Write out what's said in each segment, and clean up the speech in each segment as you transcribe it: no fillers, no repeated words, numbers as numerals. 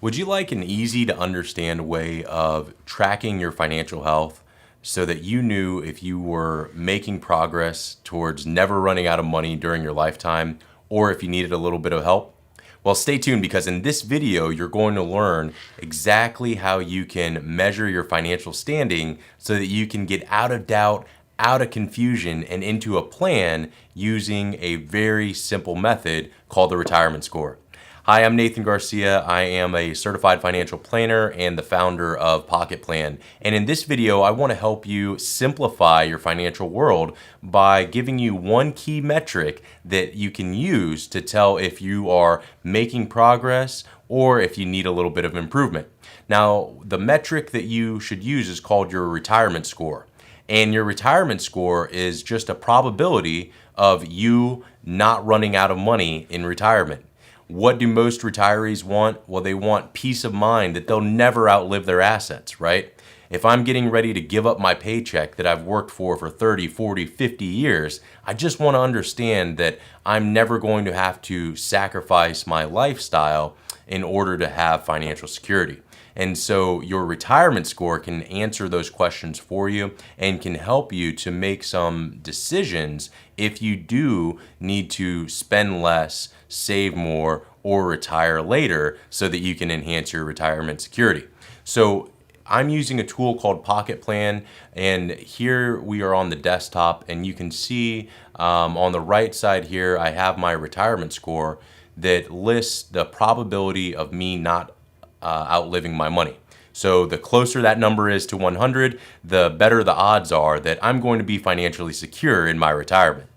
Would you like an easy to understand way of tracking your financial health so that you knew if you were making progress towards never running out of money during your lifetime or if you needed a little bit of help? Well, stay tuned because in this video, you're going to learn exactly how you can measure your financial standing so that you can get out of doubt, out of confusion, and into a plan using a very simple method called the retirement score. Hi, I'm Nathan Garcia. I am a certified financial planner and the founder of Pocket Plan. And in this video, I want to help you simplify your financial world by giving you one key metric that you can use to tell if you are making progress or if you need a little bit of improvement. Now, the metric that you should use is called your retirement score. And your retirement score is just a probability of you not running out of money in retirement. What do most retirees want? Well, they want peace of mind that they'll never outlive their assets, right? If I'm getting ready to give up my paycheck that I've worked for 30, 40, 50 years, I just want to understand that I'm never going to have to sacrifice my lifestyle in order to have financial security. And so your retirement score can answer those questions for you and can help you to make some decisions if you do need to spend less, save more, or retire later so that you can enhance your retirement security. So I'm using a tool called Pocket Plan, and here we are on the desktop, and you can see on the right side here, I have my retirement score that lists the probability of me not outliving my money. So the closer that number is to 100, the better the odds are that I'm going to be financially secure in my retirement.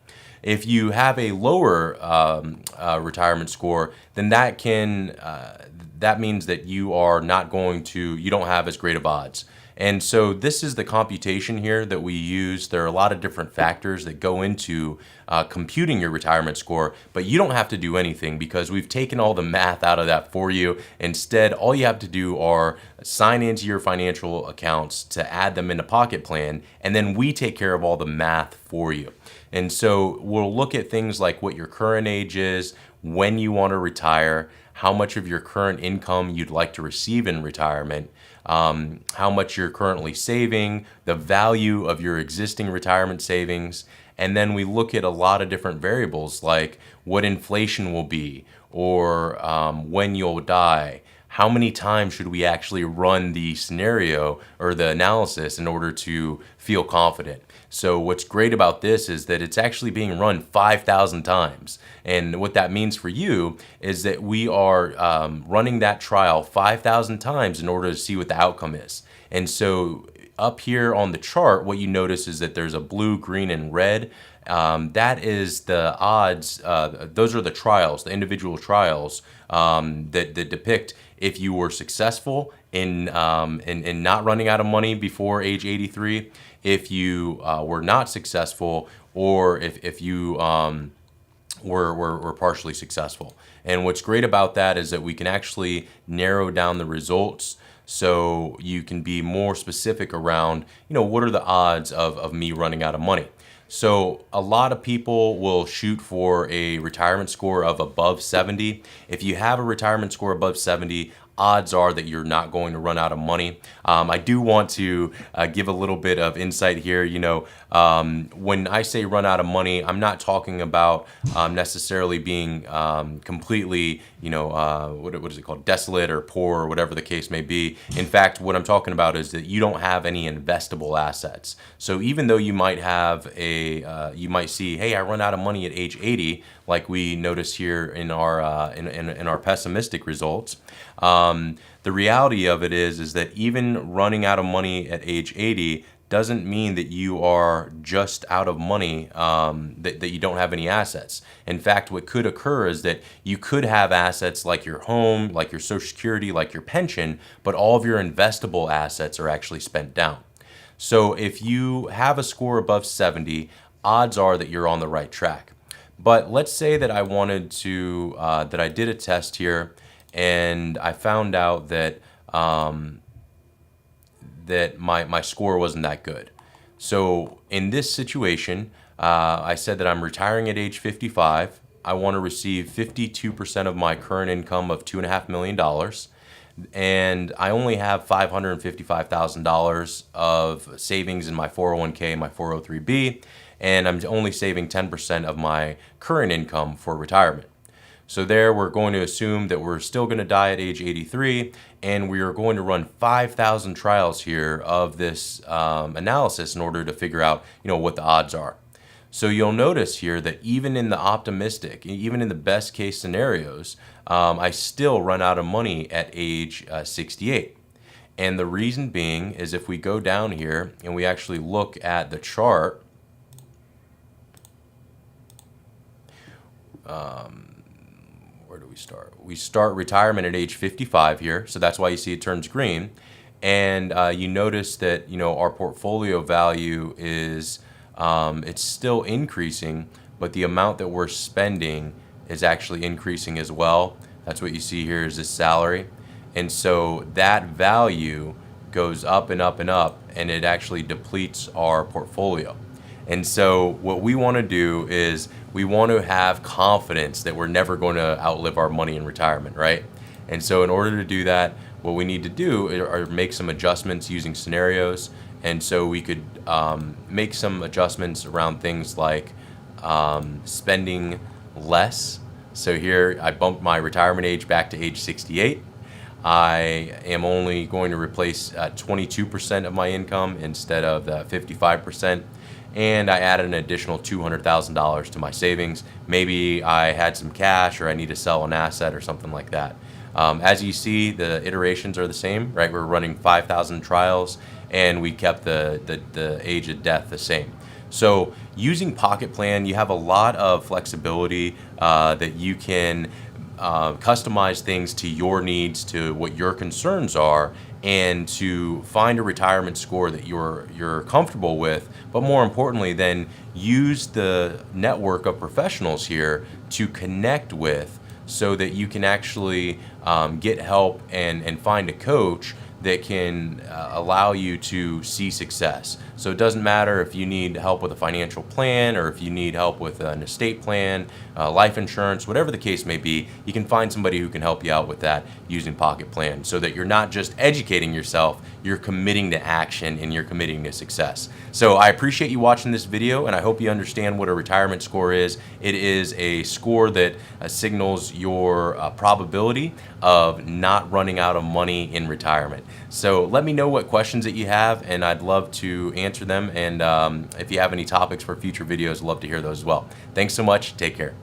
If you have a lower retirement score, then that means that you are not going to, you don't have as great of odds. And so this is the computation here that we use. There are a lot of different factors that go into computing your retirement score, but you don't have to do anything because we've taken all the math out of that for you. Instead, all you have to do are sign into your financial accounts to add them into Pocket Plan, and then we take care of all the math for you. And so we'll look at things like what your current age is, when you want to retire, how much of your current income you'd like to receive in retirement, how much you're currently saving, the value of your existing retirement savings, and then we look at a lot of different variables like what inflation will be or when you'll die. How many times should we actually run the scenario or the analysis in order to feel confident? So what's great about this is that it's actually being run 5,000 times. And what that means for you is that we are running that trial 5,000 times in order to see what the outcome is. And so up here on the chart, what you notice is that there's a blue, green, and red. That is the odds. Those are the trials, the individual trials that depict if you were successful in not running out of money before age 83, if you were not successful, or if you were partially successful. And what's great about that is that we can actually narrow down the results so you can be more specific around, what are the odds of me running out of money. So a lot of people will shoot for a retirement score of above 70. If you have a retirement score above 70, odds are that you're not going to run out of money. I do want to give a little bit of insight here. When I say run out of money, I'm not talking about necessarily being completely, what is it called, desolate or poor or whatever the case may be. In fact, what I'm talking about is that you don't have any investable assets. So even though you might have you might see, hey, I run out of money at age 80, like we notice here in our in our pessimistic results. The reality of it is that even running out of money at age 80 doesn't mean that you are just out of money, that you don't have any assets. In fact, what could occur is that you could have assets like your home, like your Social Security, like your pension, but all of your investable assets are actually spent down. So if you have a score above 70, odds are that you're on the right track. But let's say that I wanted to, that I did a test here and I found out that that my score wasn't that good. So in this situation, I said that I'm retiring at age 55. I want to receive 52% of my current income of $2.5 million. and I only have $555,000 of savings in my 401k and my 403b, and I'm only saving 10% of my current income for retirement. So there we're going to assume that we're still going to die at age 83, and we are going to run 5,000 trials here of this analysis in order to figure out, what the odds are. So you'll notice here that even in the optimistic, even in the best case scenarios, I still run out of money at age 68. And the reason being is if we go down here and we actually look at the chart, where do we start? We start retirement at age 55 here, so that's why you see it turns green. And you notice that our portfolio value is it's still increasing, but the amount that we're spending is actually increasing as well. That's what you see here is this salary, and so that value goes up and up and up, and it actually depletes our portfolio. And so what we want to do is we want to have confidence that we're never going to outlive our money in retirement, right? And so in order to do that, what we need to do are make some adjustments using scenarios. And so we could make some adjustments around things like spending less. So here I bumped my retirement age back to age 68. I am only going to replace 22% of my income instead of 55%. And I added an additional $200,000 to my savings. Maybe I had some cash or I need to sell an asset or something like that. As you see, the iterations are the same, right? We're running 5,000 trials and we kept the age of death the same. So using Pocket Plan, you have a lot of flexibility that you can customize things to your needs, to what your concerns are, and to find a retirement score that you're comfortable with, but more importantly then use the network of professionals here to connect with so that you can actually get help and find a coach that can allow you to see success. So it doesn't matter if you need help with a financial plan or if you need help with an estate plan, life insurance, whatever the case may be, you can find somebody who can help you out with that using Pocket Plan so that you're not just educating yourself, you're committing to action and you're committing to success. So I appreciate you watching this video and I hope you understand what a retirement score is. It is a score that signals your probability of not running out of money in retirement. So let me know what questions that you have and I'd love to answer them, and if you have any topics for future videos, I'd love to hear those as well. Thanks so much. Take care.